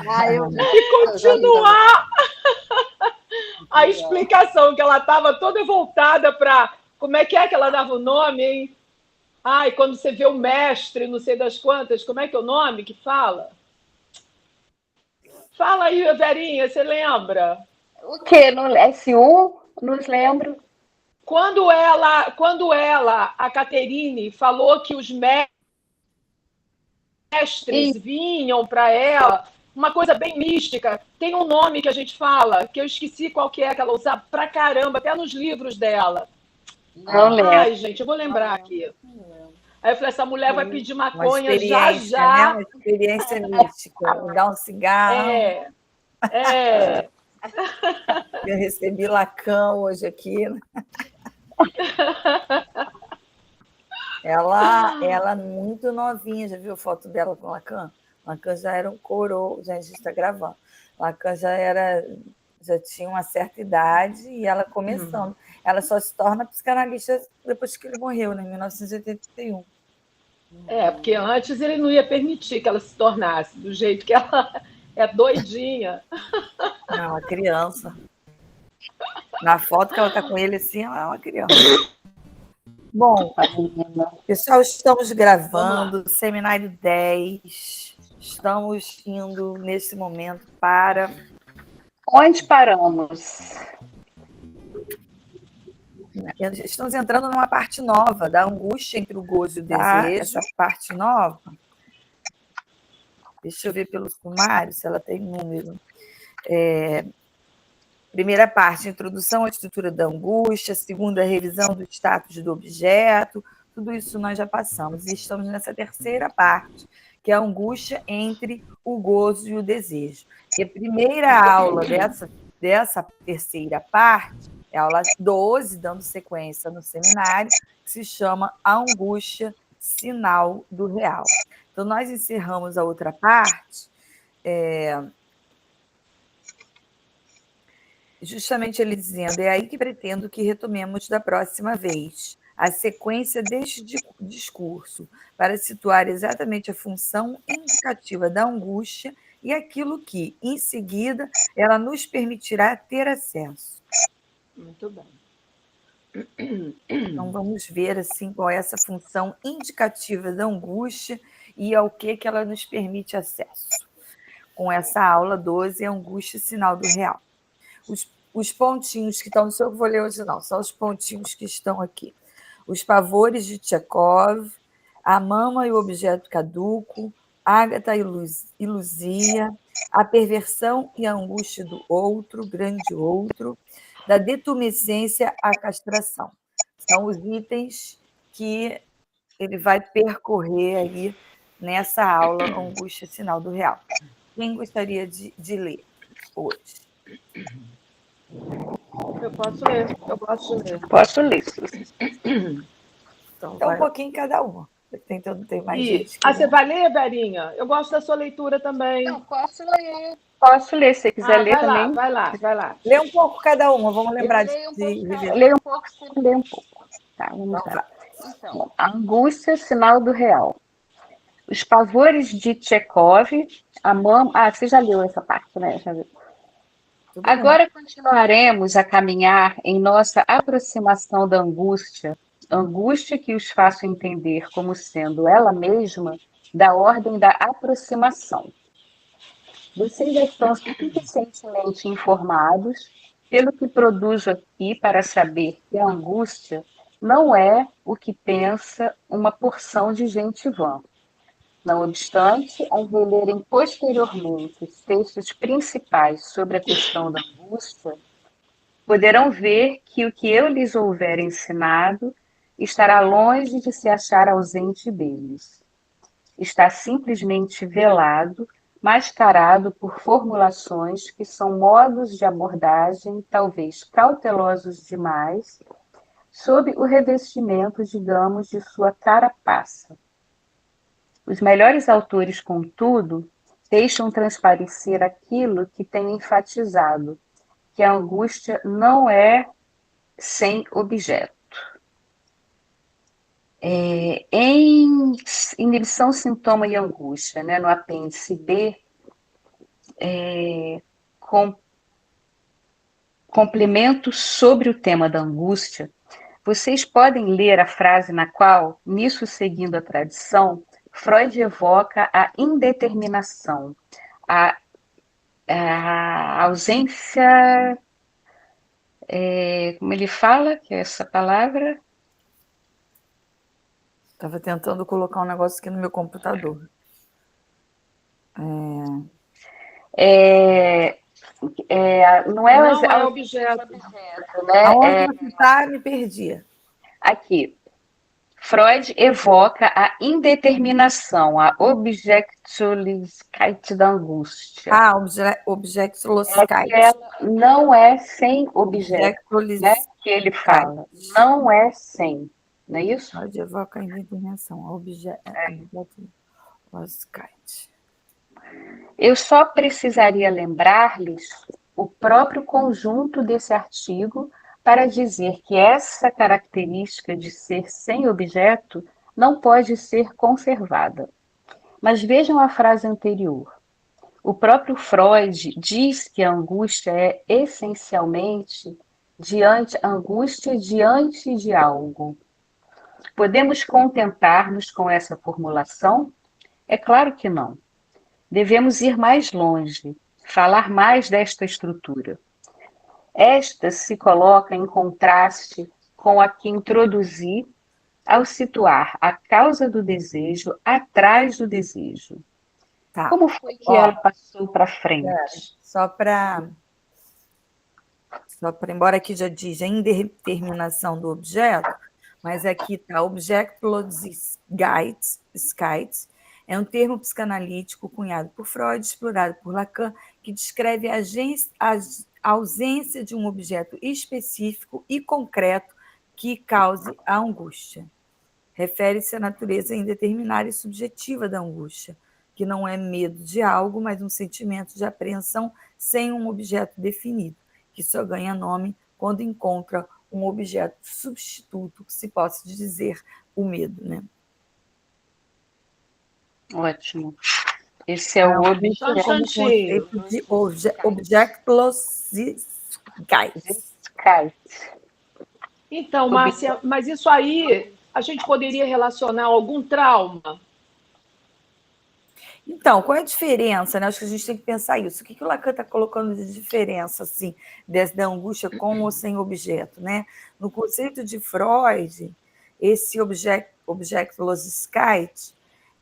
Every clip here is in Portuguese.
E continuar a explicação, que ela estava toda voltada para... Como é que ela dava o nome, hein? Ai, quando você vê o mestre, não sei das quantas, como é que é o nome que fala? Fala aí, Verinha, você lembra? O quê? No S1? Não lembro. Quando ela, a Caterine, falou que os mestres vinham para ela, uma coisa bem mística, tem um nome que a gente fala, que eu esqueci qual que é que ela usava pra caramba, até nos livros dela. Não lembro. Ai, gente, eu vou lembrar aqui. Aí eu falei, essa mulher vai pedir maconha já, né? já. Uma experiência mística. Dar um cigarro. É. Eu recebi Lacan hoje aqui. Ela muito novinha, já viu a foto dela com Lacan? Lacan já era um coroa, já a gente está gravando. Lacan já tinha uma certa idade e ela começando. Ela só se torna psicanalista depois que ele morreu, né, em 1981. Porque antes ele não ia permitir que ela se tornasse do jeito que ela é doidinha. Não, uma criança. Na foto que ela está com ele, assim, ela é uma criança. Bom, pessoal, estamos gravando Seminário 10. Estamos indo, nesse momento, para... Onde paramos? Estamos entrando numa parte nova, da angústia entre o gozo e o desejo. Essa parte nova. Deixa eu ver pelo sumário, se ela tem número. Primeira parte, introdução à estrutura da angústia. Segunda, revisão do status do objeto. Tudo isso nós já passamos. E estamos nessa terceira parte, que é a angústia entre o gozo e o desejo. E a primeira aula dessa terceira parte é a aula 12, dando sequência no seminário, que se chama A Angústia, Sinal do Real. Então, nós encerramos a outra parte... Justamente ele dizendo, é aí que pretendo que retomemos da próxima vez a sequência deste discurso, para situar exatamente a função indicativa da angústia e aquilo que, em seguida, ela nos permitirá ter acesso. Muito bem. Então, vamos ver assim, qual é essa função indicativa da angústia e ao que ela nos permite acesso. Com essa aula 12, Angústia, Sinal do Real. Os pontinhos que estão, não sei o que eu vou ler hoje, não, são os pontinhos que estão aqui. Os pavores de Tchekov, a mama e o objeto caduco, Ágata e Luzia, a perversão e a angústia do outro, grande outro, da detumescência à castração. São os itens que ele vai percorrer aí nessa aula Angústia, Sinal do Real. Quem gostaria de ler hoje? Eu posso ler, eu posso ler. Posso ler. Então um pouquinho cada uma. Tem mais gente. Você vai ler, Verinha? Eu gosto da sua leitura também. Eu posso ler. Posso ler, se você quiser ler também. Vai lá. Lê um pouco cada uma, vamos lembrar de ler um pouco, você lê um pouco. Tá, vamos lá. Então, Angústia, Sinal do Real. Os pavores de Tchekov, a mama... você já leu essa parte, né? Já viu. Agora continuaremos a caminhar em nossa aproximação da angústia, angústia que os faço entender como sendo ela mesma da ordem da aproximação. Vocês já estão suficientemente informados pelo que produzo aqui para saber que a angústia não é o que pensa uma porção de gente vã. Não obstante, ao relerem posteriormente os textos principais sobre a questão da angústia, poderão ver que o que eu lhes houver ensinado estará longe de se achar ausente deles. Está simplesmente velado, mascarado por formulações que são modos de abordagem, talvez cautelosos demais, sob o revestimento, digamos, de sua carapaça. Os melhores autores, contudo, deixam transparecer aquilo que têm enfatizado, que a angústia não é sem objeto. Em inibição, sintoma e angústia, né, no apêndice B, complemento sobre o tema da angústia, vocês podem ler a frase na qual, nisso seguindo a tradição, Freud evoca a indeterminação, a ausência, como ele fala, que é essa palavra? Estava tentando colocar um negócio aqui no meu computador. Não é objeto. Né? Aonde você está, me perdi. Aqui. Freud evoca a indeterminação, a Objectlosigkeit da angústia. Objectlosigkeit. Ela não é sem objeto, né? Que ele fala. Não é sem, não é isso? Freud evoca a indeterminação, a Objectlosigkeit. Eu só precisaria lembrar-lhes o próprio conjunto desse artigo para dizer que essa característica de ser sem objeto não pode ser conservada. Mas vejam a frase anterior. O próprio Freud diz que a angústia é essencialmente angústia diante de algo. Podemos contentar-nos com essa formulação? É claro que não. Devemos ir mais longe, falar mais desta estrutura. Esta se coloca em contraste com a que introduzi ao situar a causa do desejo atrás do desejo. Tá. Como foi que ela passou para frente? Só para, embora aqui já diz a indeterminação do objeto, mas aqui está Objectlosigkeit, é um termo psicanalítico cunhado por Freud, explorado por Lacan, que descreve a ausência de um objeto específico e concreto que cause a angústia. Refere-se à natureza indeterminada e subjetiva da angústia, que não é medo de algo, mas um sentimento de apreensão sem um objeto definido, que só ganha nome quando encontra um objeto substituto, que se possa dizer o medo, né? Ótimo. Esse é o conceito de Objectlosigkeit. Então, Márcia, mas isso aí a gente poderia relacionar a algum trauma? Então, qual é a diferença, né? Acho que a gente tem que pensar isso. O que o Lacan está colocando de diferença, assim, da angústia com ou sem objeto, né? No conceito de Freud, esse Objectlosigkeit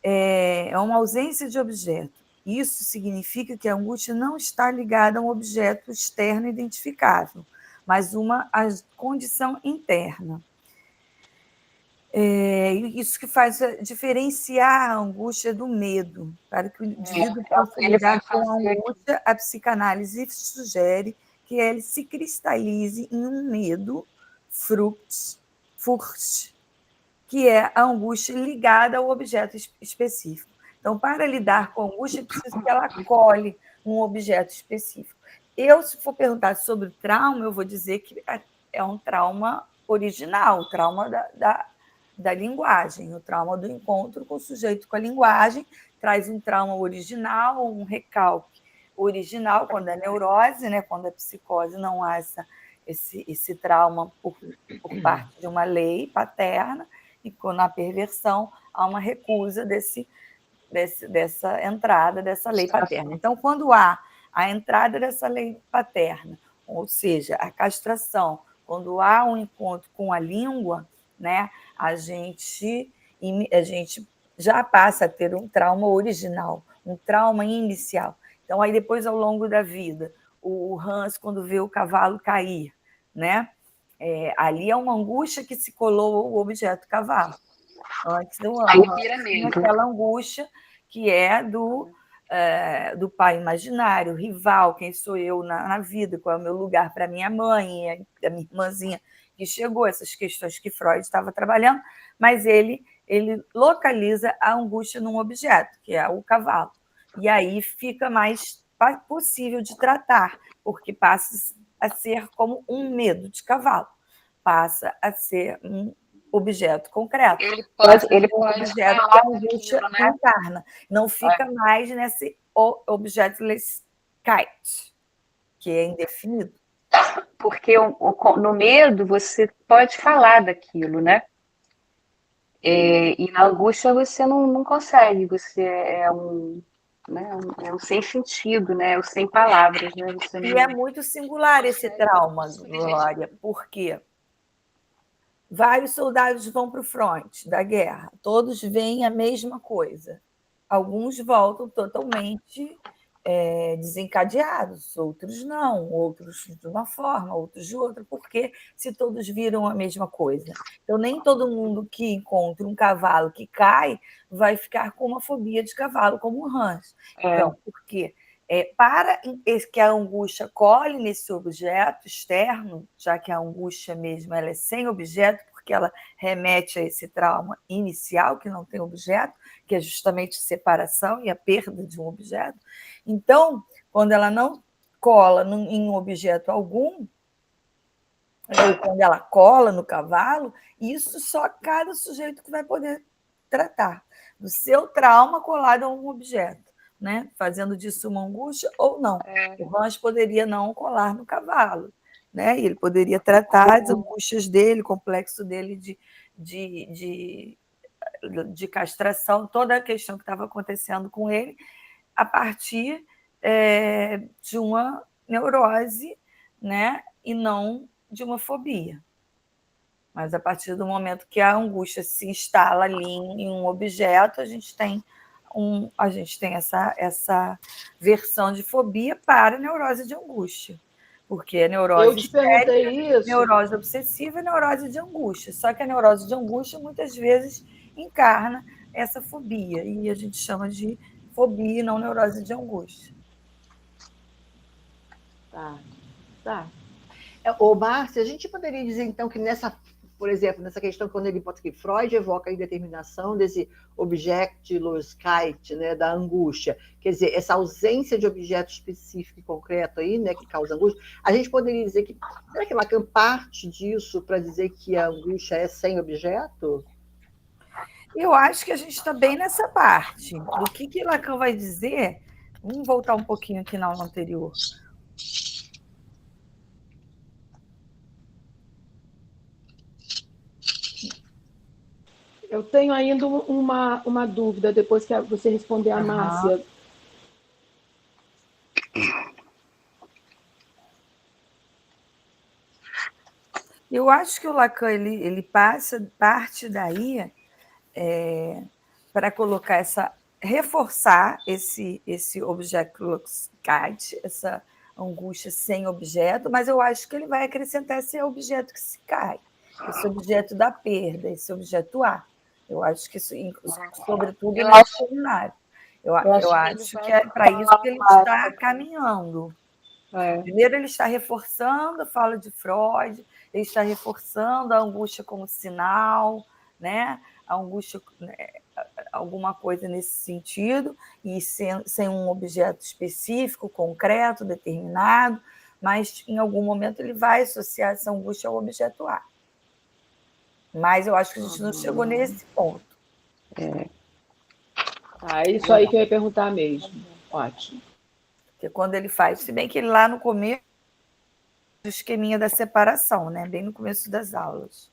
é uma ausência de objeto. Isso significa que a angústia não está ligada a um objeto externo identificável, mas a condição interna. Isso que faz diferenciar a angústia do medo. Para que o indivíduo possa lidar com a angústia, a psicanálise sugere que ele se cristalize em um medo, Furcht, que é a angústia ligada ao objeto específico. Então, para lidar com a angústia, é preciso que ela acolhe um objeto específico. Se for perguntar sobre o trauma, eu vou dizer que é um trauma original, o trauma da linguagem, o trauma do encontro com o sujeito com a linguagem, traz um trauma original, um recalque original, quando é neurose, né? Quando é psicose, não há esse trauma por parte de uma lei paterna, e quando há perversão, há uma recusa dessa entrada dessa lei paterna. Então, quando há a entrada dessa lei paterna, ou seja, a castração, quando há um encontro com a língua, né, a gente já passa a ter um trauma original, um trauma inicial. Então, aí depois, ao longo da vida, o Hans, quando vê o cavalo cair, né, ali é uma angústia que se colou o objeto cavalo. Antes do Hans, aquela angústia que é do pai imaginário, rival, quem sou eu na vida, qual é o meu lugar para minha mãe, a minha irmãzinha que chegou, essas questões que Freud estava trabalhando, mas ele localiza a angústia num objeto, que é o cavalo. E aí fica mais possível de tratar, porque passa a ser como um medo de cavalo, passa a ser um objeto concreto. Ele pode objeto que a angústia encarna. Não fica mais nesse objeto kite, que é indefinido? Porque no medo você pode falar daquilo, né? E na angústia você não consegue, você né, é um sem sentido, né? É o sem palavras, né? Você E é muito singular esse trauma, Glória, porque vários soldados vão para o fronte da guerra, todos veem a mesma coisa. Alguns voltam totalmente desencadeados, outros não, outros de uma forma, outros de outra, porque se todos viram a mesma coisa. Então, nem todo mundo que encontra um cavalo que cai vai ficar com uma fobia de cavalo, como o Hans. Então, porque para que a angústia cole nesse objeto externo, já que a angústia mesmo ela é sem objeto, porque ela remete a esse trauma inicial, que não tem objeto, que é justamente a separação e a perda de um objeto. Então, quando ela não cola em um objeto algum, ou quando ela cola no cavalo, isso só cada sujeito que vai poder tratar do seu trauma colado a um objeto, né? Fazendo disso uma angústia ou não. O Hans poderia não colar no cavalo, né? E ele poderia tratar as angústias dele, o complexo dele de castração, toda a questão que estava acontecendo com ele, a partir de uma neurose, né? E não de uma fobia. Mas a partir do momento que a angústia se instala ali em um objeto, a gente tem essa versão de fobia para a neurose de angústia. Porque a neurose Eu te perguntei isso. Neurose obsessiva e neurose de angústia. Só que a neurose de angústia muitas vezes encarna essa fobia. E a gente chama de fobia e não neurose de angústia. Tá. Ô, Márcia, a gente poderia dizer, então, que por exemplo, nessa questão, quando ele bota que Freud evoca a indeterminação desse objectless kite, né, da angústia, quer dizer, essa ausência de objeto específico e concreto aí, né, que causa angústia, a gente poderia dizer que, será que Lacan parte disso para dizer que a angústia é sem objeto? Eu acho que a gente está bem nessa parte. Do que Lacan vai dizer? Vamos voltar um pouquinho aqui na aula anterior. Eu tenho ainda uma dúvida, depois que você responder a Márcia. Eu acho que o Lacan ele parte daí para colocar reforçar esse objectless kite, essa angústia sem objeto, mas eu acho que ele vai acrescentar esse objeto que se cai, esse objeto da perda, esse objeto A. Eu acho que isso, sobretudo, é extraordinário. Eu acho que é para isso que ele está caminhando. Primeiro, ele está reforçando a fala de Freud, ele está reforçando a angústia como sinal, né? A angústia, alguma coisa nesse sentido, e sem um objeto específico, concreto, determinado, mas em algum momento ele vai associar essa angústia ao objeto A. Mas eu acho que a gente não chegou nesse ponto. É isso aí que eu ia perguntar mesmo. Ótimo. Porque quando ele faz, se bem que ele lá no começo, do esqueminha da separação, né? Bem no começo das aulas.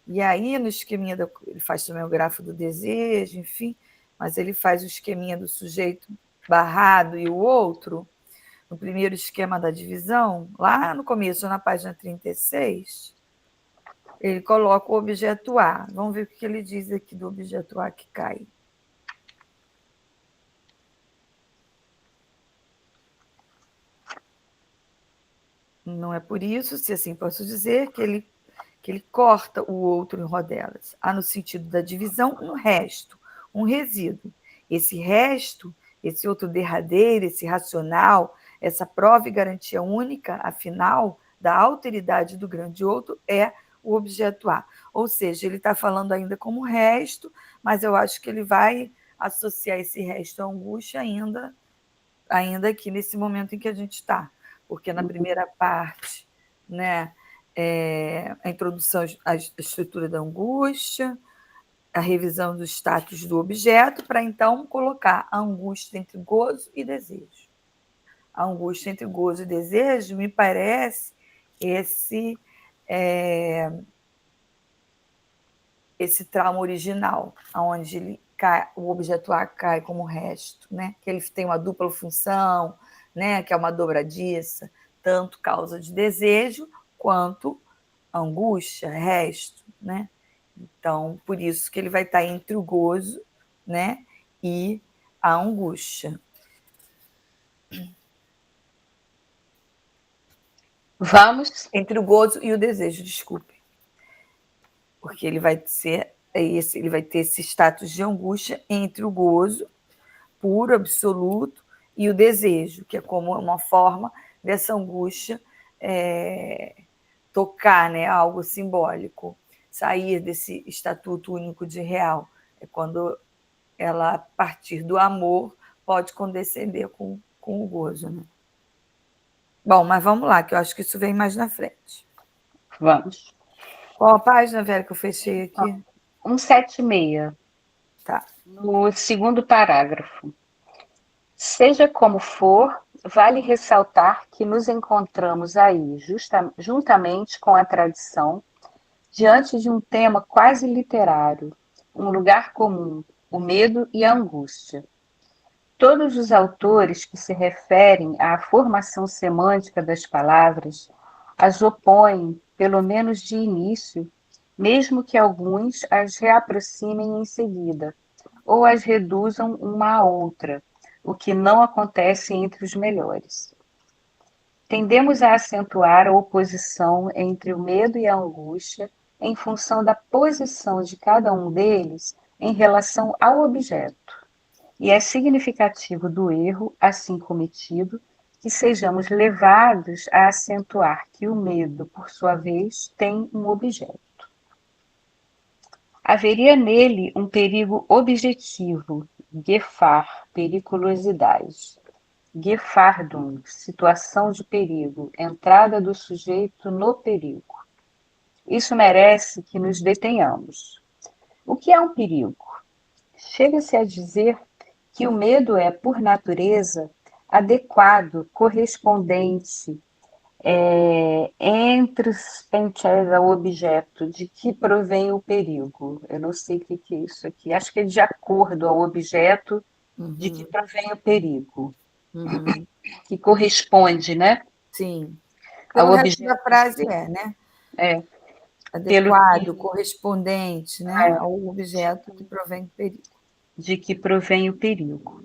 E aí, no esqueminha, ele faz também o grafo do desejo, enfim, mas ele faz o esqueminha do sujeito barrado e o outro, no primeiro esquema da divisão, lá no começo, na página 36, ele coloca o objeto A. Vamos ver o que ele diz aqui do objeto A que cai. Não é por isso, se assim posso dizer, que ele corta o outro em rodelas. Há no sentido da divisão um resto, um resíduo. Esse resto, esse outro derradeiro, esse racional, essa prova e garantia única, afinal, da alteridade do grande outro é o objeto A. Ou seja, ele está falando ainda como resto, mas eu acho que ele vai associar esse resto à angústia ainda aqui nesse momento em que a gente está. Porque na primeira parte, né, a introdução à estrutura da angústia, a revisão do status do objeto, para então colocar a angústia entre gozo e desejo. a angústia entre gozo e desejo, me parece esse trauma original, onde o objeto A cai como resto, né? Que ele tem uma dupla função, né? Que é uma dobradiça, tanto causa de desejo quanto angústia, resto, né? Então, por isso que ele vai estar entre o gozo, né? E a angústia. Vamos. Entre o gozo e o desejo, desculpe. Porque ele vai ter esse status de angústia entre o gozo puro, absoluto, e o desejo, que é como uma forma dessa angústia tocar, né, algo simbólico, sair desse estatuto único de real. É quando ela, a partir do amor, pode condescender com o gozo. Né? Bom, mas vamos lá, que eu acho que isso vem mais na frente. Vamos. Qual a página, Vera, que eu fechei aqui? 176. Tá. No segundo parágrafo. Seja como for, vale ressaltar que nos encontramos aí, juntamente com a tradição, diante de um tema quase literário, um lugar comum, o medo e a angústia. Todos os autores que se referem à formação semântica das palavras as opõem, pelo menos de início, mesmo que alguns as reaproximem em seguida, ou as reduzam uma à outra, o que não acontece entre os melhores. Tendemos a acentuar a oposição entre o medo e a angústia em função da posição de cada um deles em relação ao objeto. E é significativo do erro, assim cometido, que sejamos levados a acentuar que o medo, por sua vez, tem um objeto. Haveria nele um perigo objetivo, Gefahr, periculosidade. Gefahrdung, situação de perigo, entrada do sujeito no perigo. Isso merece que nos detenhamos. O que é um perigo? Chega-se a dizer que o medo é, por natureza, adequado, correspondente entre os pentes ao objeto de que provém o perigo. Eu não sei o que é isso aqui. Acho que é de acordo ao objeto de que provém o perigo. Que corresponde, né? Sim. Ao O resto objeto. da frase né? É. Adequado, correspondente, né? Ao objeto que provém do perigo. De que provém o perigo.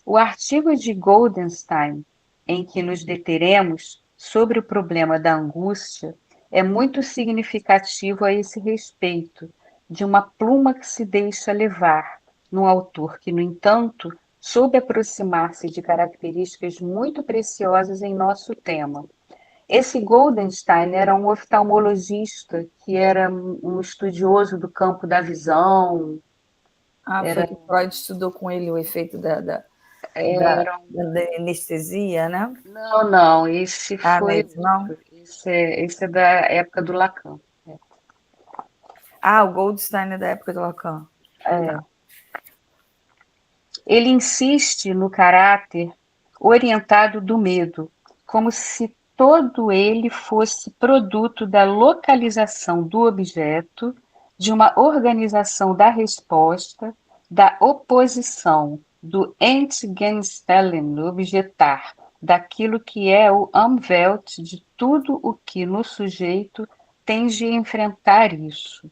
O artigo de Goldenstein, em que nos deteremos sobre o problema da angústia, é muito significativo a esse respeito, de uma pluma que se deixa levar, num autor que, no entanto, soube aproximar-se de características muito preciosas em nosso tema. Esse Goldenstein era um oftalmologista que era um estudioso do campo da visão. Foi que Freud estudou com ele o efeito da anestesia, né? Não, esse foi... Não? Esse é da época do Lacan. O Goldstein é da época do Lacan. Tá. Ele insiste no caráter orientado do medo, como se todo ele fosse produto da localização do objeto, de uma organização da resposta, da oposição, do Entgegenstellen, objetar, daquilo que é o Umwelt, de tudo o que no sujeito tende a enfrentar isso.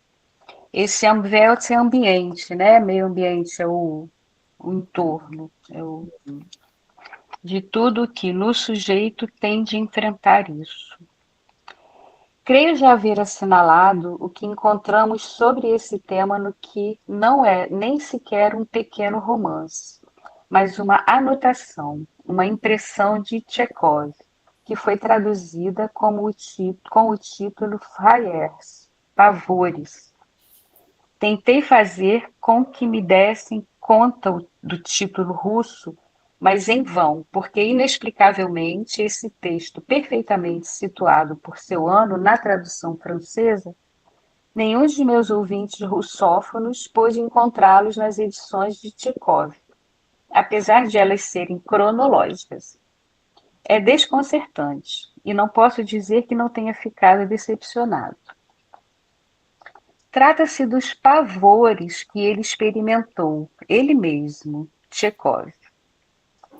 Esse Umwelt é ambiente, né? Meio ambiente é o entorno, de tudo que no sujeito tem de enfrentar isso. Creio já haver assinalado o que encontramos sobre esse tema no que não é nem sequer um pequeno romance, mas uma anotação, uma impressão de Tchekov, que foi traduzida com o título Frayers, Pavores. Tentei fazer com que me dessem conta do título russo, mas em vão, porque inexplicavelmente esse texto, perfeitamente situado por seu ano na tradução francesa, nenhum de meus ouvintes russófonos pôde encontrá-los nas edições de Tchekov, apesar de elas serem cronológicas. É desconcertante, e não posso dizer que não tenha ficado decepcionado. Trata-se dos pavores que ele experimentou, ele mesmo, Tchekov.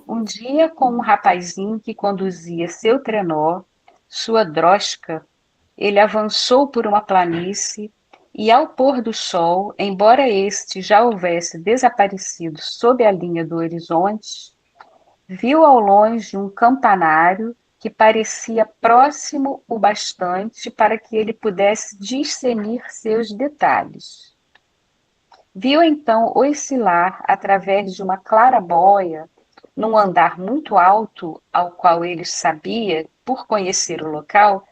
Um dia, com um rapazinho que conduzia seu trenó, sua droska, ele avançou por uma planície e, ao pôr do sol, embora este já houvesse desaparecido sob a linha do horizonte, viu ao longe um campanário que parecia próximo o bastante para que ele pudesse discernir seus detalhes. Viu então oscilar através de uma claraboia, num andar muito alto, ao qual ele sabia, por conhecer o local,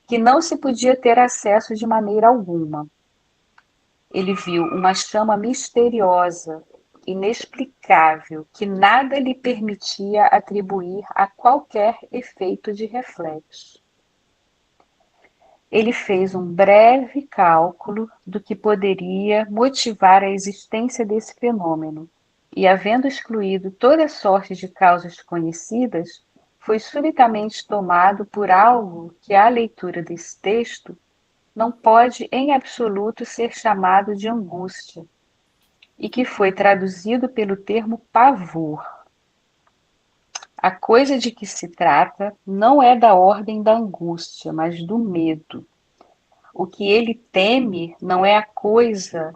que não se podia ter acesso de maneira alguma. Ele viu uma chama misteriosa, inexplicável, que nada lhe permitia atribuir a qualquer efeito de reflexo. Ele fez um breve cálculo do que poderia motivar a existência desse fenômeno, e, havendo excluído toda sorte de causas conhecidas, foi subitamente tomado por algo que, à leitura desse texto, não pode em absoluto ser chamado de angústia, e que foi traduzido pelo termo pavor. A coisa de que se trata não é da ordem da angústia, mas do medo. O que ele teme não é coisa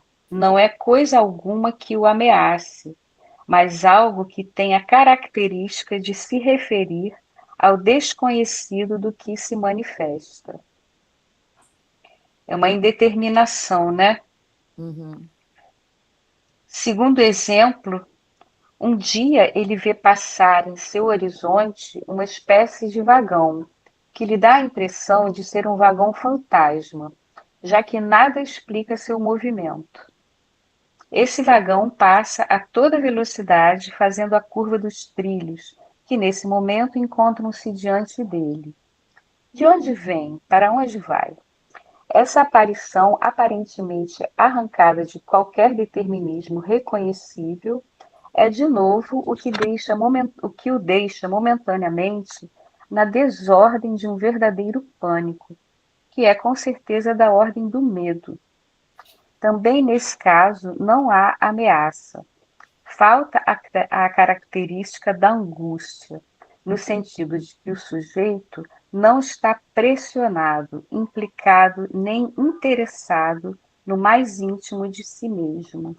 alguma que o ameace, mas algo que tem a característica de se referir ao desconhecido do que se manifesta. É uma indeterminação, né? Uhum. Segundo exemplo, um dia ele vê passar em seu horizonte uma espécie de vagão, que lhe dá a impressão de ser um vagão fantasma, já que nada explica seu movimento. Esse vagão passa a toda velocidade, fazendo a curva dos trilhos, que nesse momento encontram-se diante dele. De onde vem? Para onde vai? Essa aparição, aparentemente arrancada de qualquer determinismo reconhecível, é de novo o que o deixa momentaneamente na desordem de um verdadeiro pânico, que é com certeza da ordem do medo. Também nesse caso não há ameaça. Falta a característica da angústia, no sentido de que o sujeito não está pressionado, implicado nem interessado no mais íntimo de si mesmo.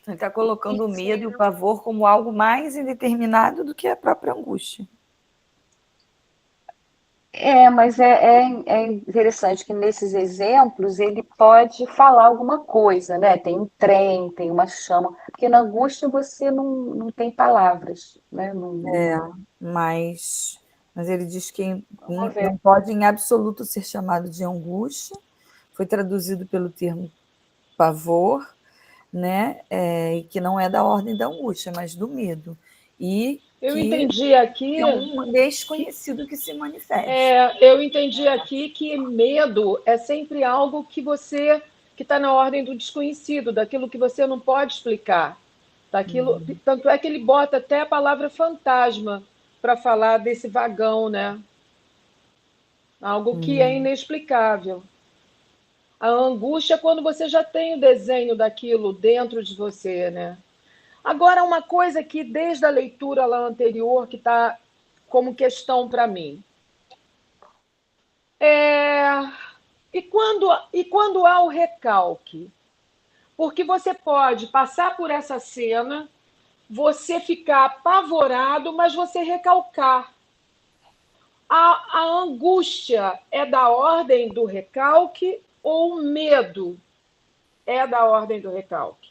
Ele está colocando o medo e o pavor como algo mais indeterminado do que a própria angústia. Mas é interessante que nesses exemplos ele pode falar alguma coisa, né? Tem um trem, tem uma chama, porque na angústia você não tem palavras, né? Mas ele diz que não pode em absoluto ser chamado de angústia, foi traduzido pelo termo pavor, né? E que não é da ordem da angústia, mas do medo. E eu entendi aqui. É um desconhecido que se manifesta. Eu entendi aqui que medo é sempre algo que está na ordem do desconhecido, daquilo que você não pode explicar. Daquilo, Tanto é que ele bota até a palavra fantasma para falar desse vagão, né? Algo que é inexplicável. A angústia é quando você já tem o desenho daquilo dentro de você, né? Agora, uma coisa que, desde a leitura lá anterior, que está como questão para mim. E quando há o recalque? Porque você pode passar por essa cena, você ficar apavorado, mas você recalcar. A angústia é da ordem do recalque ou o medo é da ordem do recalque?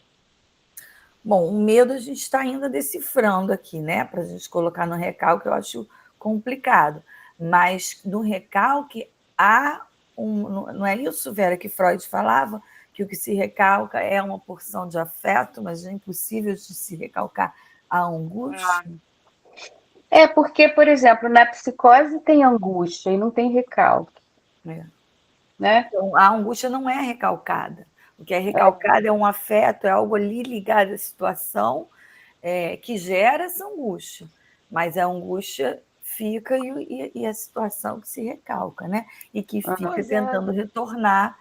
Bom, o medo a gente está ainda decifrando aqui, né? Para a gente colocar no recalque, eu acho complicado. Mas no recalque há não é isso, Vera, que Freud falava? Que o que se recalca é uma porção de afeto, mas é impossível de se recalcar a angústia? Porque, por exemplo, na psicose tem angústia e não tem recalque. Né? Então, a angústia não é recalcada. O que é recalcado é um afeto, é algo ali ligado à situação que gera essa angústia. mas a angústia fica e a situação que se recalca, né? E que fica tentando retornar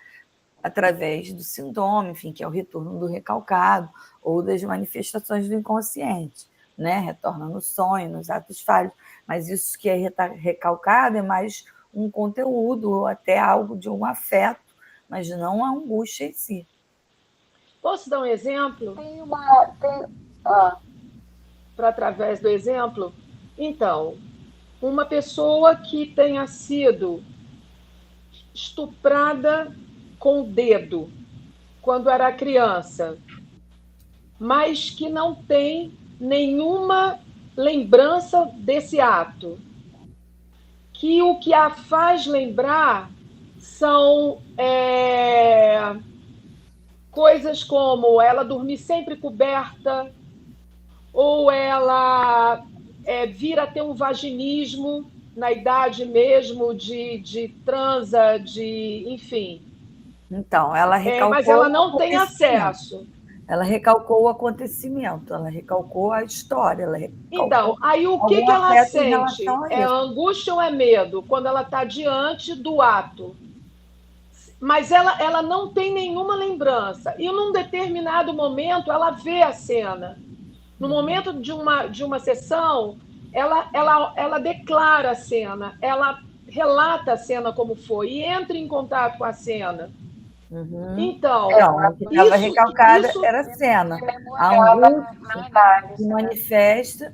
através do sintoma, enfim, que é o retorno do recalcado ou das manifestações do inconsciente, né? Retorna no sonho, nos atos falhos, mas isso que é recalcado é mais um conteúdo ou até algo de um afeto, mas não a angústia em si. Posso dar um exemplo? Para através do exemplo? Então, uma pessoa que tenha sido estuprada com o dedo quando era criança, mas que não tem nenhuma lembrança desse ato, que o que a faz lembrar são coisas como ela dormir sempre coberta, ou ela vir a ter um vaginismo na idade mesmo de transa, enfim. Então, ela recalcou. Mas ela não tem acesso. Ela recalcou o acontecimento, ela recalcou a história. Então, aí o que ela sente? É angústia ou é medo? Quando ela está diante do ato. Mas ela não tem nenhuma lembrança. E num determinado momento, ela vê a cena. No momento de uma sessão, ela declara a cena, ela relata a cena como foi e entra em contato com a cena. Então, o que estava recalcada era a cena. A angústia se manifesta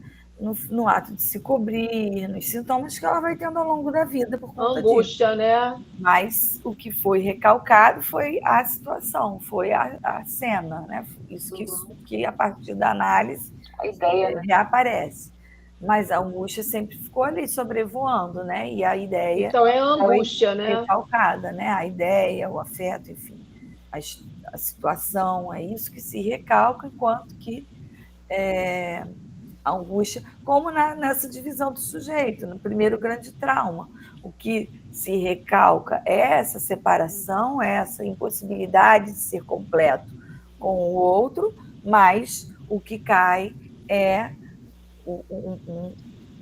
no ato de se cobrir, nos sintomas que ela vai tendo ao longo da vida por conta angústia, disso. Né? Mas o que foi recalcado foi a situação, foi a cena, né? Isso que a partir da análise a ideia já aparece. Mas a angústia sempre ficou ali sobrevoando, né? E a ideia então é angústia, né? Recalcada, né? A ideia, o afeto, enfim, a situação, é isso que se recalca, enquanto que a angústia, como nessa divisão do sujeito, no primeiro grande trauma. O que se recalca é essa separação, essa impossibilidade de ser completo com o outro, mas o que cai é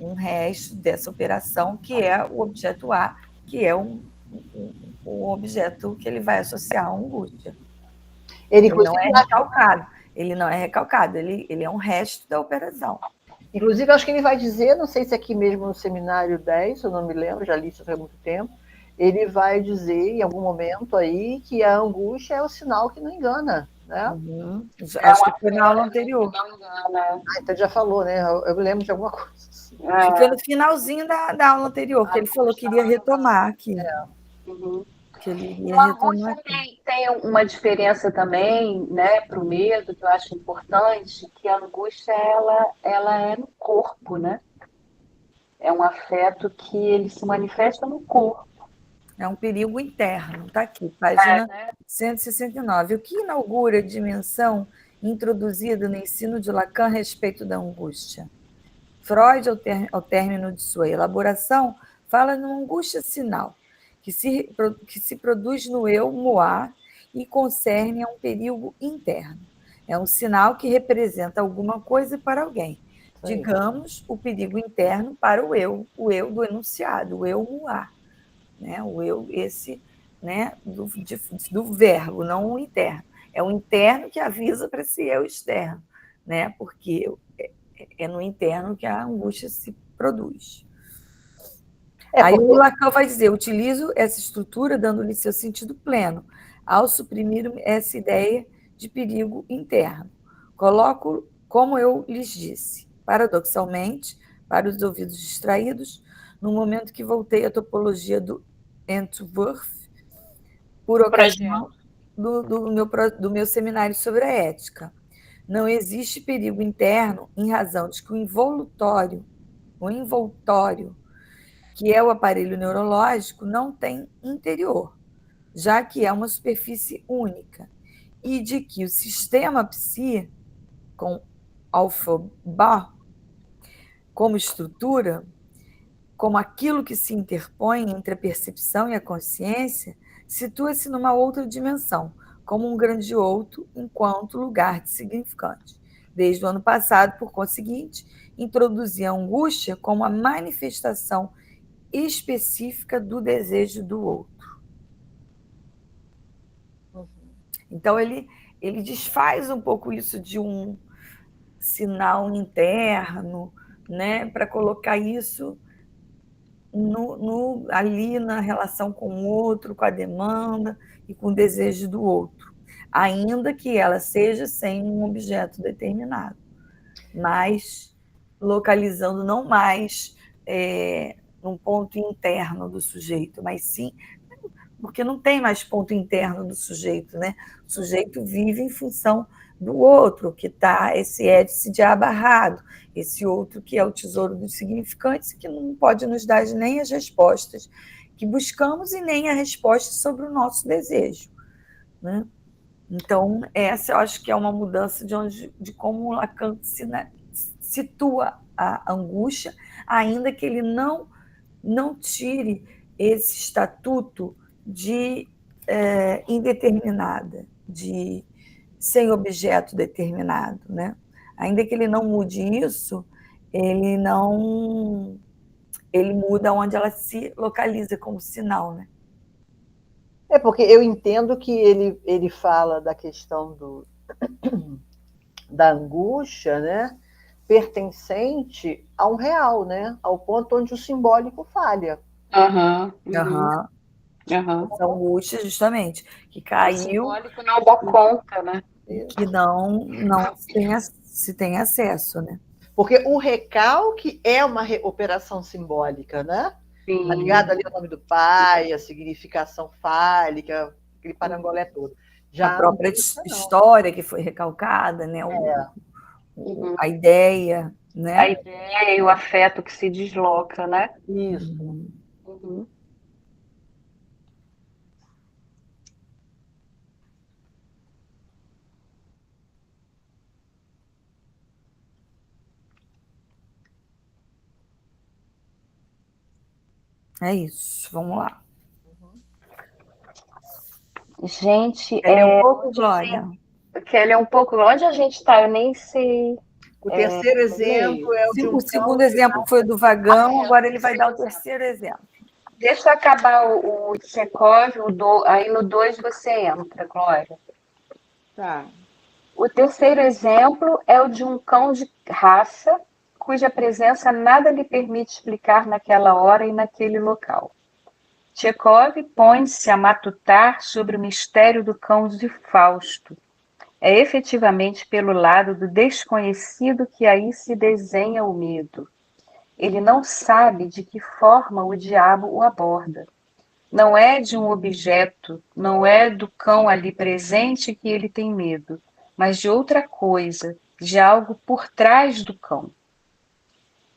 um resto dessa operação, que é o objeto A, que é um objeto que ele vai associar à angústia. Ele não é recalcado. Ele não é recalcado, ele é um resto da operação. Inclusive, acho que ele vai dizer, não sei se aqui mesmo no seminário 10, eu não me lembro, já li isso há muito tempo, ele vai dizer em algum momento aí que a angústia é o sinal que não engana, né? Acho que foi na aula anterior. Então já falou, né? Eu lembro de alguma coisa. Foi no finalzinho da aula anterior, que ele falou que iria retomar aqui. Que ele iria retomar aqui. Tem uma diferença também, né, para o medo, que eu acho importante, que a angústia ela é no corpo, né? É um afeto que ele se manifesta no corpo. É um perigo interno, está aqui, página 169. O que inaugura a dimensão introduzida no ensino de Lacan a respeito da angústia? Freud, ao término de sua elaboração, fala numa angústia sinal, que se produz no eu moar e concerne a um perigo interno. É um sinal que representa alguma coisa para alguém. Digamos, o perigo interno para o eu do enunciado, o eu moar. Né? O eu, né, do verbo, não o interno. É o interno que avisa para esse eu externo, né? Porque é no interno que a angústia se produz. Aí o Lacan vai dizer, utilizo essa estrutura dando-lhe seu sentido pleno, ao suprimir essa ideia de perigo interno. Coloco, como eu lhes disse, paradoxalmente, para os ouvidos distraídos, no momento que voltei à topologia do Entwurf, por ocasião do meu seminário sobre a ética. Não existe perigo interno em razão de que o envoltório, que é o aparelho neurológico, não tem interior, já que é uma superfície única, e de que o sistema psi, com alfa-Ba como estrutura, como aquilo que se interpõe entre a percepção e a consciência, situa-se numa outra dimensão, como um grande outro, enquanto lugar de significante. Desde o ano passado, por conseguinte, introduzir a angústia como a manifestação específica do desejo do outro. Então, ele desfaz um pouco isso de um sinal interno, né, para colocar isso ali na relação com o outro, com a demanda e com o desejo do outro, ainda que ela seja sem um objeto determinado, mas localizando não mais num ponto interno do sujeito, mas sim, porque não tem mais ponto interno do sujeito, né? O sujeito vive em função do outro, que está esse édice de abarrado, esse outro que é o tesouro dos significantes, que não pode nos dar nem as respostas que buscamos e nem a resposta sobre o nosso desejo, né? Então, essa eu acho que é uma mudança de como Lacan situa a angústia, ainda que ele não tire esse estatuto de indeterminada, de sem objeto determinado, né? Ainda que ele não mude isso, ele muda onde ela se localiza como sinal, né? Porque eu entendo que ele fala da questão da angústia, né, pertencente a um real, né, ao ponto onde o simbólico falha. Essa angústia, justamente, que caiu. O simbólico não dá conta, né? Que não se tem acesso, né? Porque o recalque é uma operação simbólica, né? Está ligado ali ao nome do pai, a significação fálica, aquele parangolé todo. Já a própria história que foi recalcada, né? A ideia, né? A ideia e o afeto que se desloca, né? Isso. É isso, vamos lá. Gente, um pouco, Glória. Kelly, é um pouco. Onde a gente está? Eu nem sei. O terceiro exemplo é o de um segundo exemplo foi do vagão, agora ele vai dar o terceiro exemplo. Deixa eu acabar o Tchekov, aí no 2 você entra, Glória. Tá. O terceiro exemplo é o de um cão de raça, cuja presença nada lhe permite explicar naquela hora e naquele local. Tchekov põe-se a matutar sobre o mistério do cão de Fausto. É efetivamente pelo lado do desconhecido que aí se desenha o medo. Ele não sabe de que forma o diabo o aborda. Não é de um objeto, não é do cão ali presente que ele tem medo, mas de outra coisa, de algo por trás do cão.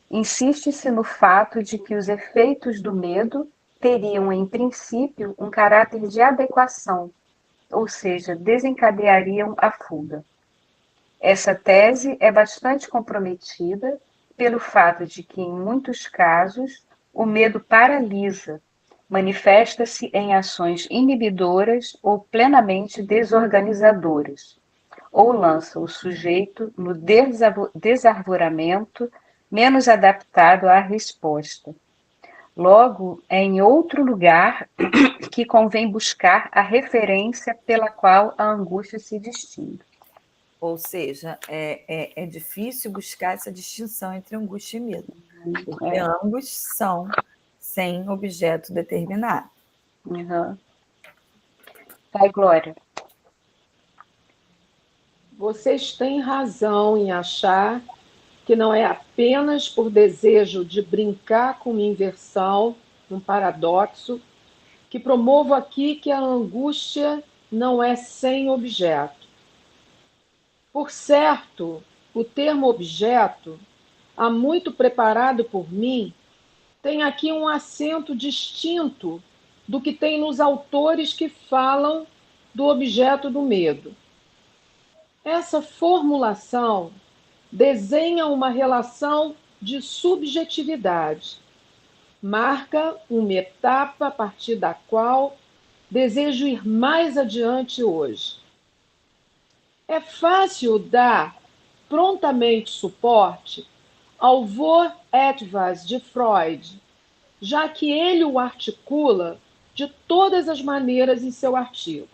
Insiste-se no fato de que os efeitos do medo teriam, em princípio, um caráter de adequação, ou seja, desencadeariam a fuga. Essa tese é bastante comprometida pelo fato de que, em muitos casos, o medo paralisa, manifesta-se em ações inibidoras ou plenamente desorganizadoras, ou lança o sujeito no desarvoramento menos adaptado à resposta. Logo, é em outro lugar que convém buscar a referência pela qual a angústia se distingue. Ou seja, é difícil buscar essa distinção entre angústia e medo, porque ambos são sem objeto determinado. Vai, Glória. Vocês têm razão em achar que não é apenas por desejo de brincar com uma inversão, um paradoxo, que promovo aqui que a angústia não é sem objeto. Por certo, o termo objeto, há muito preparado por mim, tem aqui um acento distinto do que tem nos autores que falam do objeto do medo. Essa formulação desenha uma relação de subjetividade, marca uma etapa a partir da qual desejo ir mais adiante hoje. É fácil dar prontamente suporte ao Vor etwas de Freud, já que ele o articula de todas as maneiras em seu artigo.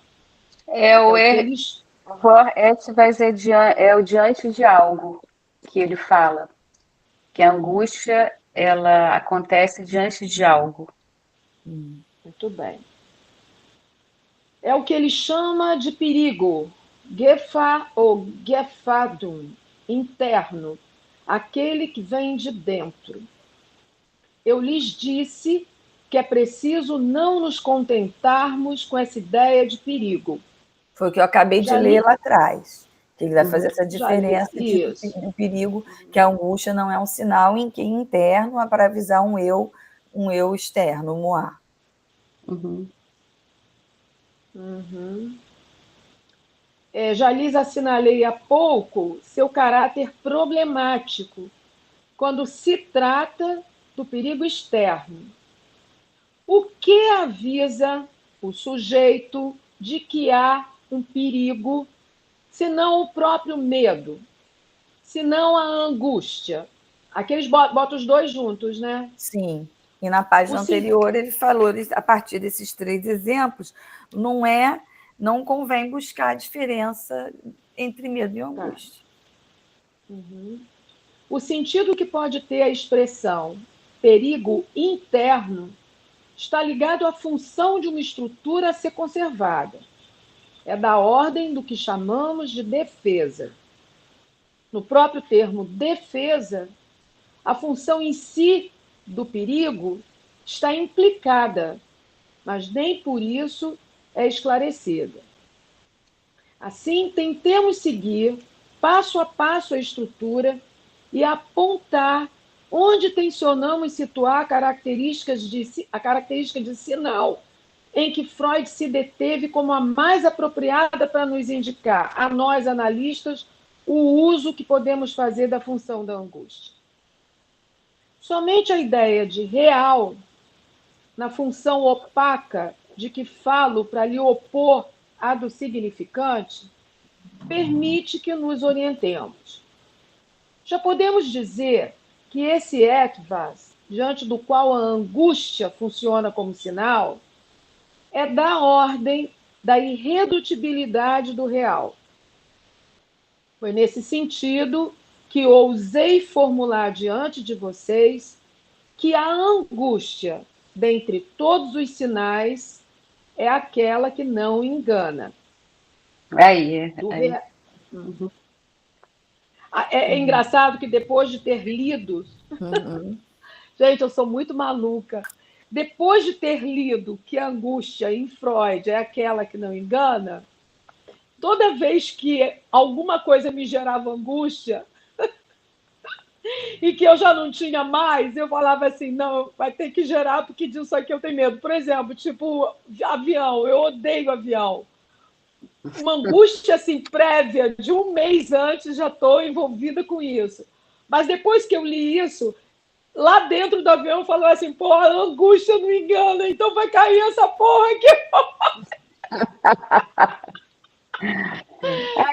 O Vor etwas é o diante de algo que ele fala, que a angústia ela acontece diante de algo. Muito bem. É o que ele chama de perigo, Gefahr ou Gefahrdung, interno, aquele que vem de dentro. Eu lhes disse que é preciso não nos contentarmos com essa ideia de perigo. Foi o que eu acabei de ler lá atrás. Que ele vai fazer essa diferença de perigo, que a angústia não é um sinal interno, é para avisar um eu externo, um moi. Já lhes assinalei há pouco seu caráter problemático quando se trata do perigo externo. O que avisa o sujeito de que há um perigo, senão o próprio medo, senão a angústia? Aqui eles botam os dois juntos, né? Sim. E na página anterior ele falou, a partir desses 3 exemplos, não convém buscar a diferença entre medo e angústia. O sentido que pode ter a expressão perigo interno está ligado à função de uma estrutura a ser conservada. É da ordem do que chamamos de defesa. No próprio termo defesa, a função em si do perigo está implicada, mas nem por isso é esclarecida. Assim, tentemos seguir passo a passo a estrutura e apontar onde tensionamos situar a característica de sinal, em que Freud se deteve como a mais apropriada para nos indicar, a nós analistas, o uso que podemos fazer da função da angústia. Somente a ideia de real, na função opaca de que falo para lhe opor a do significante, permite que nos orientemos. Já podemos dizer que esse etwas, diante do qual a angústia funciona como sinal, é da ordem da irredutibilidade do real. Foi nesse sentido que ousei formular diante de vocês que a angústia, dentre todos os sinais, é aquela que não engana. É engraçado que depois de ter lido... Gente, eu sou muito maluca. Depois de ter lido que a angústia em Freud é aquela que não engana, toda vez que alguma coisa me gerava angústia e que eu já não tinha mais, eu falava assim, não, vai ter que gerar porque disso aqui eu tenho medo. Por exemplo, tipo, avião, eu odeio avião. Uma angústia assim, prévia, de um mês antes já estou envolvida com isso. Mas depois que eu li isso, lá dentro do avião falou assim, porra, a angústia não engana, então vai cair essa porra aqui.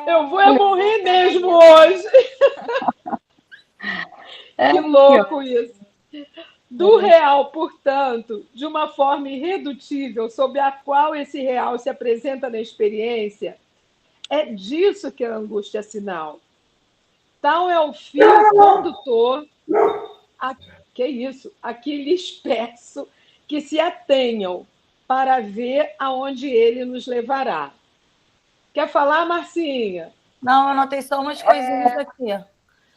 Eu vou morrer mesmo hoje. Que louco isso. Do real, portanto, de uma forma irredutível, sob a qual esse real se apresenta na experiência, é disso que a angústia é sinal. Tal é o fio condutor, que isso? Aqui lhes peço que se atenham para ver aonde ele nos levará. Quer falar, Marcinha? Não, eu anotei só umas coisinhas aqui.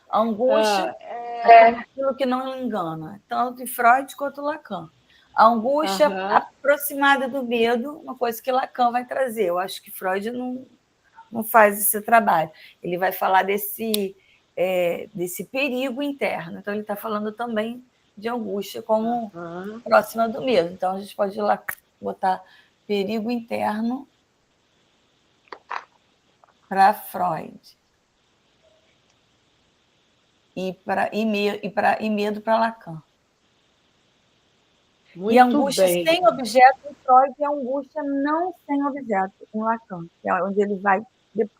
A angústia é aquilo que não engana, tanto em Freud quanto Lacan. A angústia aproximada do medo, uma coisa que Lacan vai trazer. Eu acho que Freud não faz esse trabalho. Ele vai falar desse perigo interno. Então, ele está falando também de angústia como próxima do medo. Então, a gente pode ir lá botar perigo interno para Freud. E medo para Lacan. Muito e angústia bem. Sem objeto em Freud e angústia não sem objeto em Lacan, que é onde ele vai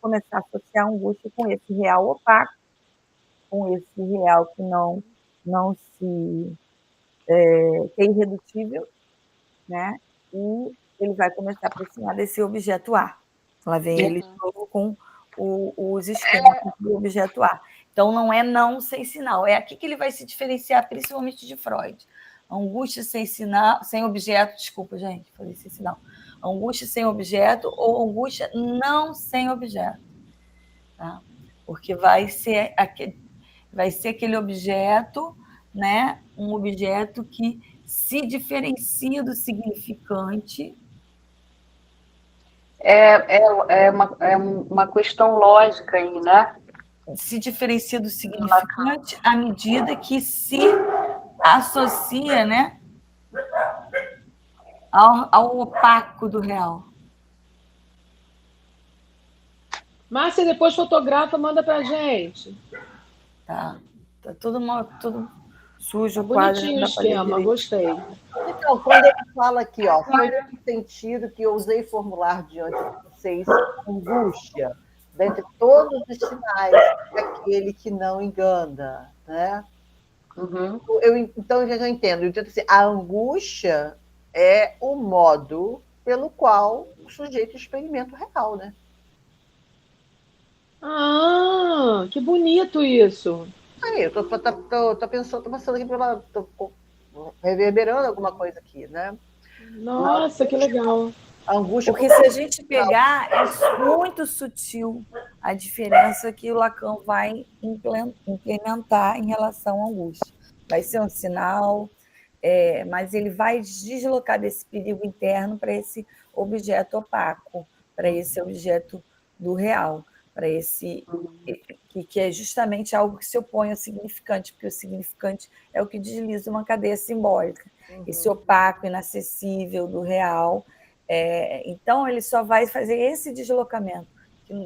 começar a associar a angústia com esse real opaco, com esse real que não que é irredutível, né? E ele vai começar a aproximar desse objeto A. Lá vem ele de novo com os esquemas do objeto A. Então, não é não sem sinal. É aqui que ele vai se diferenciar, principalmente de Freud. Angústia sem sinal, sem objeto, desculpa, gente, falei sem sinal. Angústia sem objeto ou angústia não sem objeto. Tá? Porque vai ser aquele objeto, né? Um objeto que se diferencia do significante. É uma questão lógica aí, né? Se diferencia do significante à medida que se associa, né, ao opaco do real. Márcia, depois fotografa, manda pra gente. Tá tudo sujo, tá bonitinho o esquema, gostei. Então, quando ele fala aqui, ó, foi no sentido que eu usei formular diante de vocês angústia, dentre todos os sinais, aquele que não engana, né? Uhum. Então, eu já entendo. Então, assim, a angústia é o modo pelo qual o sujeito experimenta o real, né? Ah, que bonito isso. Aí, eu tô pensando, tô passando aqui tô reverberando alguma coisa aqui, né? Nossa, que legal. A angústia. Porque se a gente pegar, é muito sutil a diferença que o Lacan vai implementar em relação à angústia. Vai ser um sinal, mas ele vai deslocar desse perigo interno para esse objeto opaco, para esse objeto do real, para esse que é justamente algo que se opõe ao significante, porque o significante é o que desliza uma cadeia simbólica. Esse opaco, inacessível do real. Então, ele só vai fazer esse deslocamento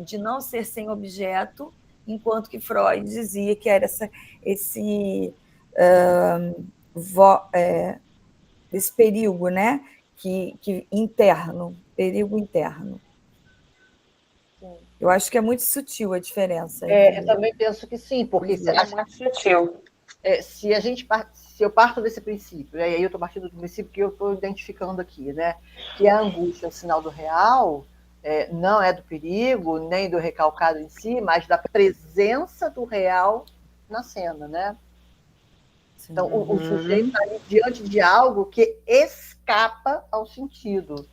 de não ser sem objeto, enquanto que Freud dizia que era esse perigo, né? que interno, perigo interno. Sim. Eu acho que é muito sutil a diferença. Eu também penso que sim, porque é muito sutil. Se eu parto desse princípio, e aí eu estou partindo do princípio que eu estou identificando aqui, né? Que a angústia é o sinal do real, não é do perigo, nem do recalcado em si, mas da presença do real na cena, né? Sim. Então, o sujeito está ali diante de algo que escapa ao sentido.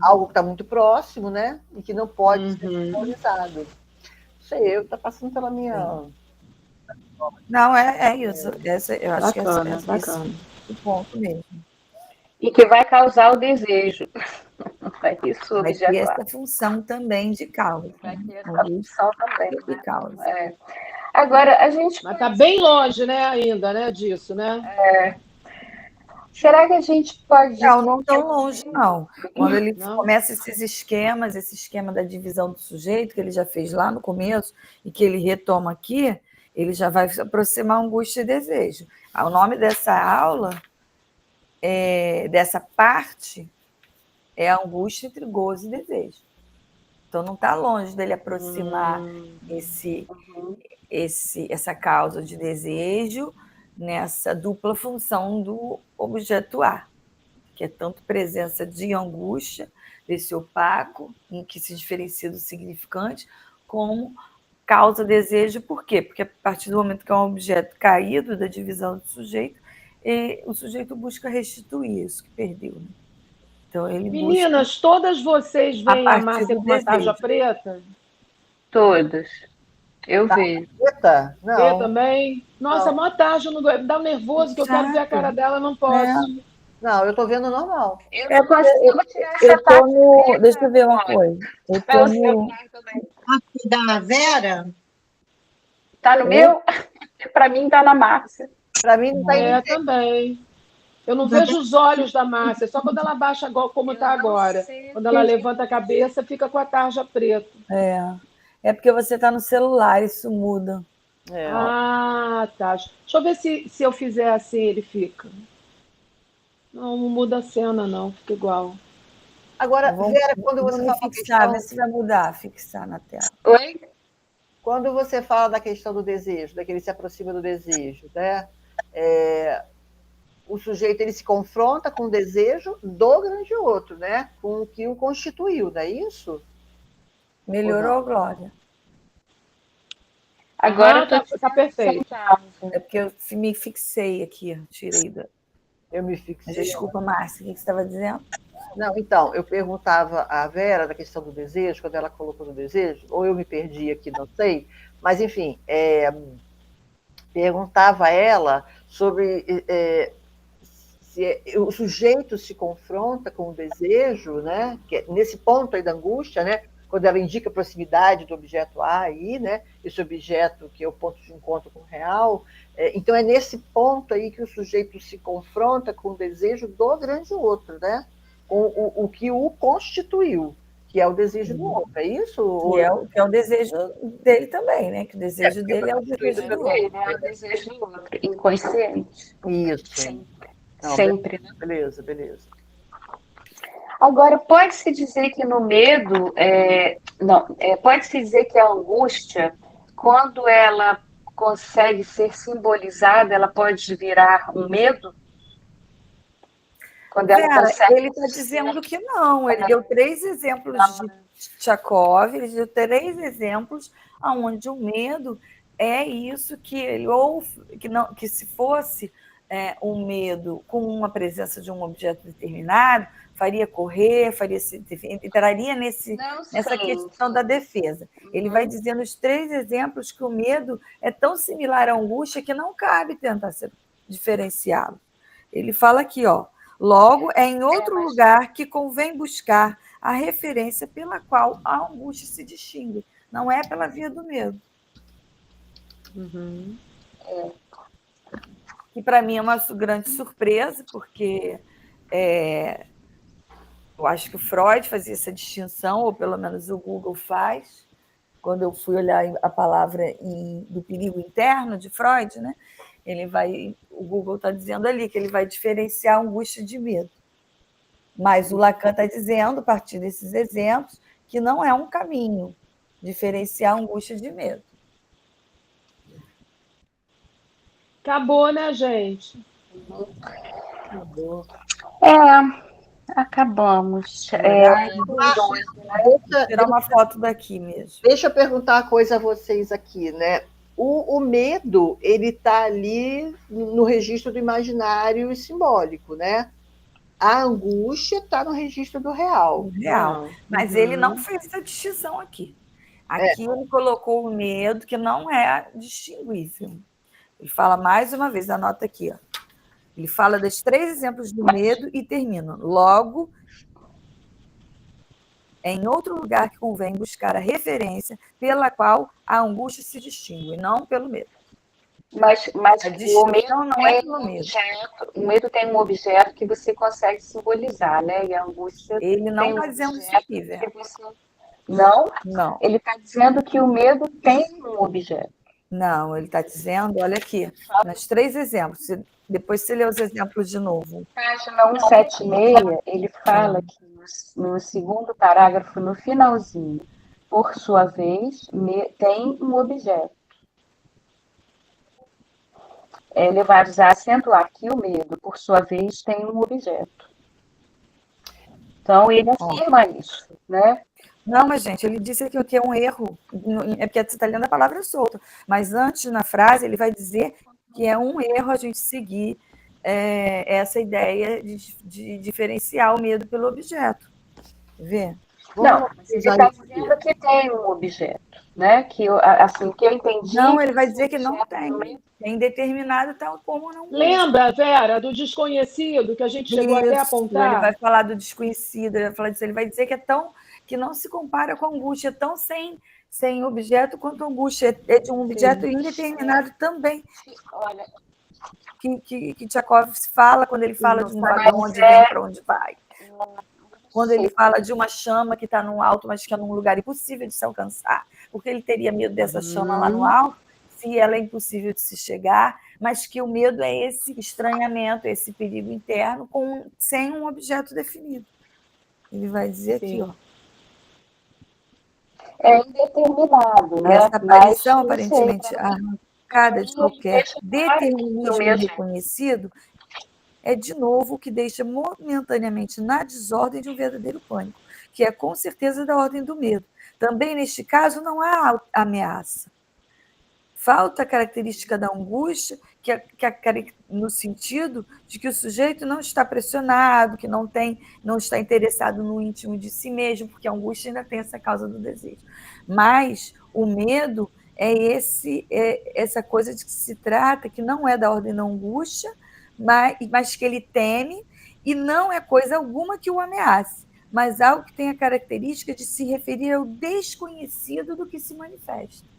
Algo que está muito próximo, né? E que não pode ser visualizado. Não sei, está passando pela minha... Não, é isso. Eu acho bacana, que esse é o ponto mesmo. E que vai causar o desejo. Vai ter essa função também de causa. Vai ter essa função também de causa. Agora, a gente... Mas está bem longe, né, ainda, né, disso, né? Será que a gente pode... Não tão longe, não. Quando ele começa esse esquema da divisão do sujeito, que ele já fez lá no começo, e que ele retoma aqui, ele já vai se aproximar angústia e desejo. O nome dessa aula, dessa parte, é angústia entre gozo e desejo. Então, não está longe dele aproximar essa causa de desejo nessa dupla função do objeto A, que é tanto presença de angústia, desse opaco, em que se diferencia do significante, como causa desejo. Por quê? Porque a partir do momento que é um objeto caído da divisão do sujeito, o sujeito busca restituir isso que perdeu. Né? Então, ele Meninas, todas vocês veem a Márcia com uma tarja preta? Todas. Eu vejo. Preta? Não. Vê também? Nossa, a maior tarja, dá um nervoso que eu quero ver a cara dela, não posso. Não, eu estou vendo normal. Eu consigo tirar essa tarja preta. Deixa eu ver uma coisa. Aqui da Vera? Tá no meu? Para mim tá na Márcia. Para mim não tá também. Eu não vejo os olhos da Márcia, só quando ela baixa como está agora. Quando ela levanta a cabeça, fica com a tarja preta. É porque você está no celular, isso muda. Ah, tá. Deixa eu ver se eu fizer assim, ele fica. Não muda a cena, não. Fica igual. Agora, Vera, quando você fala fixar, vê se vai mudar, fixar na tela. Oi? Quando você fala da questão do desejo, daquele se aproxima do desejo, né? o sujeito ele se confronta com o desejo do grande outro, né? Com o que o constituiu, não é isso? Melhorou, Glória? Agora tá perfeito. É porque eu me fixei aqui, tirei da... Eu me fixei. Desculpa, Márcia, o que você estava dizendo? Não, então, eu perguntava à Vera da questão do desejo, quando ela colocou do desejo, ou eu me perdi aqui, não sei, mas enfim, perguntava a ela sobre se o sujeito se confronta com o desejo, né? Que é nesse ponto aí da angústia, né? Quando ela indica a proximidade do objeto A aí, né? Esse objeto que é o ponto de encontro com o real. Então é nesse ponto aí que o sujeito se confronta com o desejo do grande outro, né? Com o que o constituiu, que é o desejo do outro, é isso? Que é o desejo dele também, né? Que o desejo dele é o desejo do outro. É o desejo do outro, inconsciente. Isso. Sempre. Não, Sempre, né? Beleza. Agora, pode-se dizer que no medo, pode-se dizer que a angústia, quando ela consegue ser simbolizada, ela pode virar um medo? Quando ela Vera, consegue ele está dizendo que não. Ele deu 3 exemplos de Tchakov, ele deu 3 exemplos onde o medo é isso que ele, ou que se fosse um medo com uma presença de um objeto determinado, faria correr, entraria nessa questão da defesa. Ele vai dizendo os 3 exemplos que o medo é tão similar à angústia que não cabe tentar diferenciá-lo. Ele fala aqui, ó, logo é em outro lugar que convém buscar a referência pela qual a angústia se distingue. Não é pela via do medo. Uhum. Que para mim é uma grande surpresa, porque eu acho que o Freud fazia essa distinção, ou pelo menos o Google faz. Quando eu fui olhar a palavra do perigo interno de Freud, né? O Google está dizendo ali que ele vai diferenciar angústia de medo. Mas o Lacan está dizendo, a partir desses exemplos, que não é um caminho diferenciar angústia de medo. Acabou, né, gente? Acabou. Acabamos. Vou tirar uma foto daqui mesmo. Deixa eu perguntar uma coisa a vocês aqui, né? O medo, ele está ali no registro do imaginário e simbólico, né? A angústia está no registro do real. Real. Mas ele não fez essa distinção aqui. Aqui ele colocou o medo, que não é distinguível. Ele fala mais uma vez, anota aqui, ó. Ele fala dos 3 exemplos do medo e termina. Logo, é em outro lugar que convém buscar a referência pela qual a angústia se distingue, não pelo medo. Mas o medo não é pelo medo. O medo tem um objeto que você consegue simbolizar, né? E a angústia. Ele não está dizendo isso aqui, velho. Não? Não. Ele está dizendo que o medo tem um objeto. Não, ele está dizendo, olha aqui, nos 3 exemplos. Depois você lê os exemplos de novo. Página 176, ele fala que no segundo parágrafo, no finalzinho, por sua vez, tem um objeto. Levados a acentuar que o medo, por sua vez, tem um objeto. Então, ele afirma isso, né? Não, mas, gente, ele disse que é um erro. É porque você está lendo a palavra solta. Mas antes, na frase, ele vai dizer que é um erro a gente seguir essa ideia de diferenciar o medo pelo objeto. Vê? Não, ele está dizendo que tem um objeto, né? Que, assim, o que eu entendi... Não, ele vai dizer que não tem. Tem determinado tal como não. Lembra, Vera, do desconhecido, que a gente chegou até a apontar? Ele vai falar do desconhecido, ele vai dizer que é tão... que não se compara com a angústia, é tão sem objeto quanto a angústia. É de um objeto indeterminado também. Olha... Que Tchakov fala quando ele fala de onde vem para onde vai. Quando ele fala de uma chama que está no alto, mas que é num lugar impossível de se alcançar, porque ele teria medo dessa chama lá no alto, se ela é impossível de se chegar, mas que o medo é esse estranhamento, esse perigo interno, sem um objeto definido. Ele vai dizer aqui, ó. É indeterminado, né? Essa aparição, aparentemente... cercada de qualquer determinismo reconhecido, é, de novo, o que deixa momentaneamente na desordem de um verdadeiro pânico, que é, com certeza, da ordem do medo. Também, neste caso, não há ameaça. Falta a característica da angústia, no sentido de que o sujeito não está pressionado, que não está interessado no íntimo de si mesmo, porque a angústia ainda tem essa causa do desejo. Mas o medo é essa coisa de que se trata, que não é da ordem da angústia, mas que ele teme, e não é coisa alguma que o ameace, mas algo que tem a característica de se referir ao desconhecido do que se manifesta.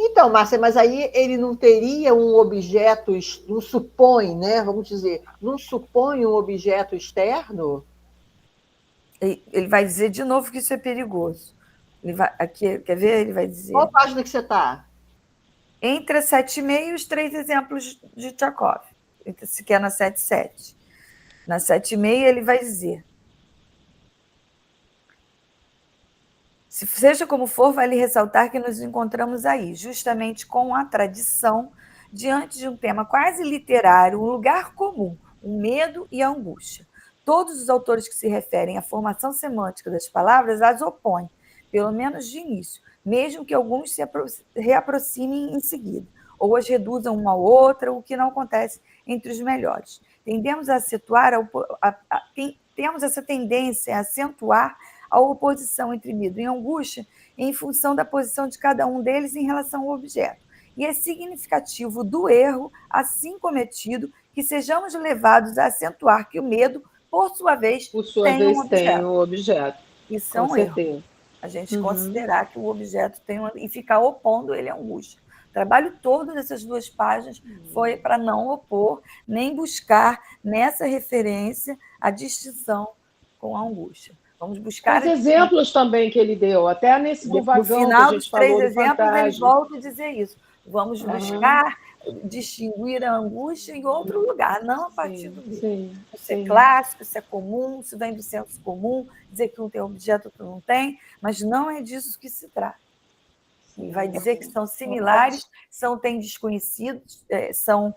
Então, Márcia, mas aí ele não teria um objeto, não supõe, né? Vamos dizer, não supõe um objeto externo? Ele vai dizer de novo que isso é perigoso. Aqui, quer ver? Ele vai dizer. Qual página que você está? Entre a 7,5 e os 3 exemplos de Tchakov. Se quer na 7,7. Na 7,5 ele vai dizer: seja como for, vale ressaltar que nos encontramos aí, justamente com a tradição, diante de um tema quase literário, um lugar comum, o medo e a angústia. Todos os autores que se referem à formação semântica das palavras as opõem, pelo menos de início, mesmo que alguns se reaproximem em seguida, ou as reduzam uma a outra, o que não acontece entre os melhores. Temos essa tendência a acentuar a oposição entre medo e angústia em função da posição de cada um deles em relação ao objeto. E é significativo do erro assim cometido que sejamos levados a acentuar que o medo, por sua vez, tem um objeto. Isso é um erro. A gente considerar que o objeto tem e ficar opondo ele à angústia. O trabalho todo dessas 2 páginas foi para não opor, nem buscar nessa referência a distinção com a angústia. Vamos buscar... Os exemplos também que ele deu, até nesse do vagão, no final que a gente dos 3 falou, exemplos, ele volta a dizer isso. Vamos buscar distinguir a angústia em outro lugar, não a partir do medo. Isso é clássico, isso é comum, isso vem do senso comum, dizer que um tem objeto, outro não tem, mas não é disso que se trata. E vai dizer que são similares, têm desconhecidos, são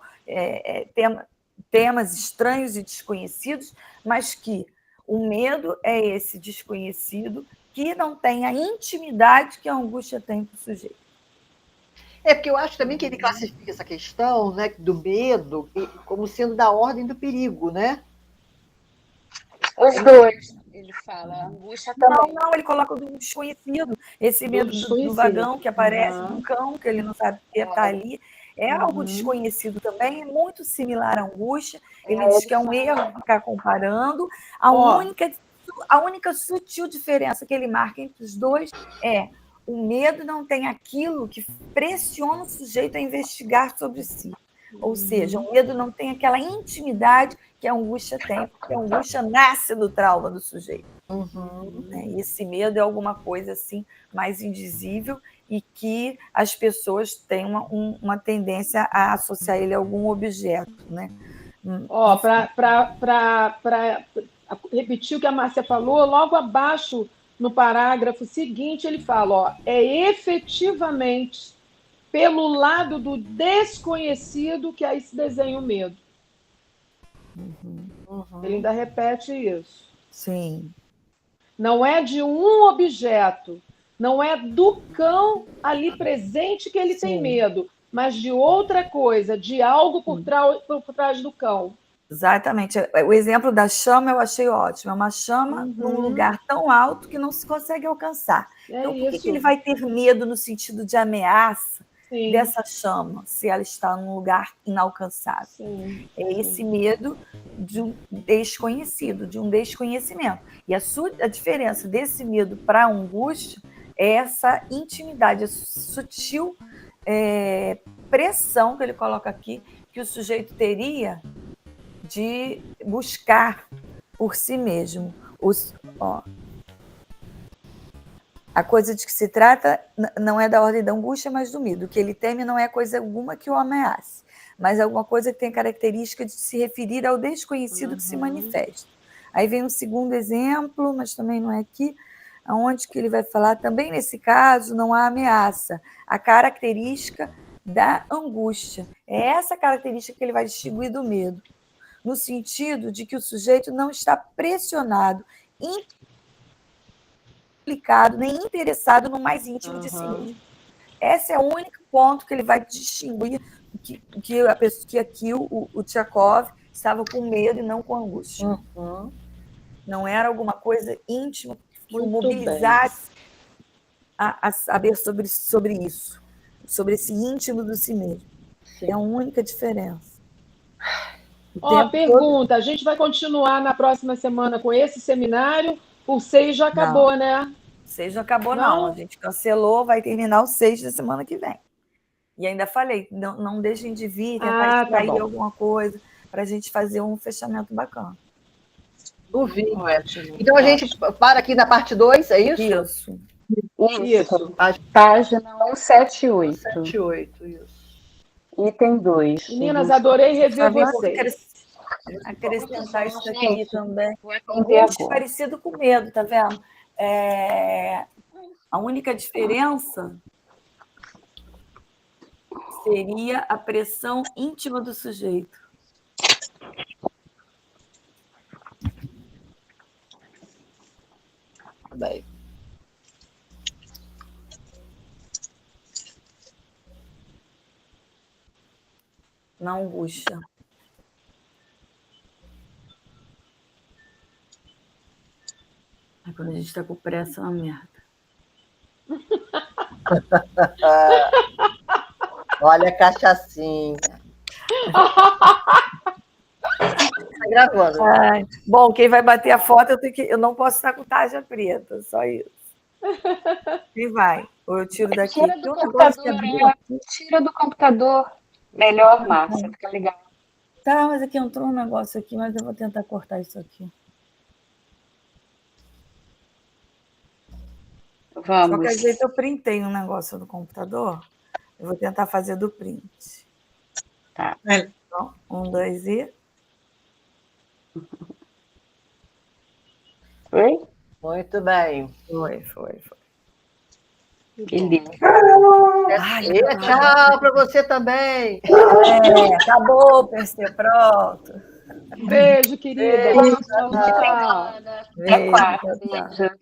temas estranhos e desconhecidos, mas que o medo é esse desconhecido que não tem a intimidade que a angústia tem para o sujeito. É porque eu acho também que ele classifica essa questão, né, do medo como sendo da ordem do perigo, né? Os 2, ele fala, a angústia também. Não, ele coloca do desconhecido, esse medo do vagão que aparece, do cão, que ele não sabe que está ali. É algo desconhecido também, é muito similar à angústia. Ele diz que é um erro ficar comparando. A única sutil diferença que ele marca entre os 2 é o medo não tem aquilo que pressiona o sujeito a investigar sobre si. Ou seja, o medo não tem aquela intimidade que a angústia tem, porque a angústia nasce do trauma do sujeito. E esse medo é alguma coisa assim mais indizível e que as pessoas têm uma tendência a associar ele a algum objeto, né? Para repetir o que a Márcia falou, logo abaixo, no parágrafo seguinte, ele fala, é efetivamente pelo lado do desconhecido que aí se desenha o medo. Ele ainda repete isso. Sim. Não é de um objeto, não é do cão ali presente que ele tem medo, mas de outra coisa, de algo por trás do cão. Exatamente. O exemplo da chama eu achei ótimo. É uma chama num lugar tão alto que não se consegue alcançar. Então, por que ele vai ter medo no sentido de ameaça dessa chama, se ela está num lugar inalcançável? É esse medo de um desconhecido, de um desconhecimento. E a diferença desse medo para a angústia é essa intimidade, essa sutil pressão que ele coloca aqui, que o sujeito teria de buscar por si mesmo. A coisa de que se trata não é da ordem da angústia, mas do medo. O que ele teme não é coisa alguma que o ameace, mas é alguma coisa que tem característica de se referir ao desconhecido que se manifesta. Aí vem um segundo exemplo, mas também não é aqui, onde que ele vai falar, também nesse caso não há ameaça. A característica da angústia. É essa característica que ele vai distinguir do medo, no sentido de que o sujeito não está pressionado, implicado, nem interessado no mais íntimo de si mesmo. Esse é o único ponto que ele vai distinguir que aqui o Tchekov estava com medo e não com angústia. Não era alguma coisa íntima que o mobilizasse a saber sobre isso, sobre esse íntimo do si mesmo. Sim. É a única diferença. Pergunta, a gente vai continuar na próxima semana com esse seminário? O 6 já acabou, né? 6 não acabou, não. A gente cancelou, vai terminar o 6 da semana que vem. E ainda falei, não deixem de vir, tentar extrair alguma coisa para a gente fazer um fechamento bacana. Duvido. Então a gente para aqui na parte 2, é isso? Isso. Página 178. 178, isso. Item 2. Meninas, adorei rever vocês. Acrescentar isso aqui também. Muito parecido com medo, tá vendo? A única diferença seria a pressão íntima do sujeito. Bem. Na angústia. Quando a gente está com pressa, é uma merda. Olha a cachaçinha. Tá gravando. Bom, quem vai bater a foto, eu não posso estar com tarja preta, só isso. Quem vai? Ou eu tiro daqui? Tira do computador. Melhor, Márcia, fica legal. Tá, mas aqui entrou um negócio aqui, mas eu vou tentar cortar isso aqui. Vamos. De qualquer jeito, eu printei um negócio do computador. Eu vou tentar fazer do print. Tá. Então, 1, 2 e... Foi? Muito bem. Foi. Que lindo. Tchau para você também. Acabou, PC, pronto. Beijo, querida. Beijo. Até quarta. Beijo.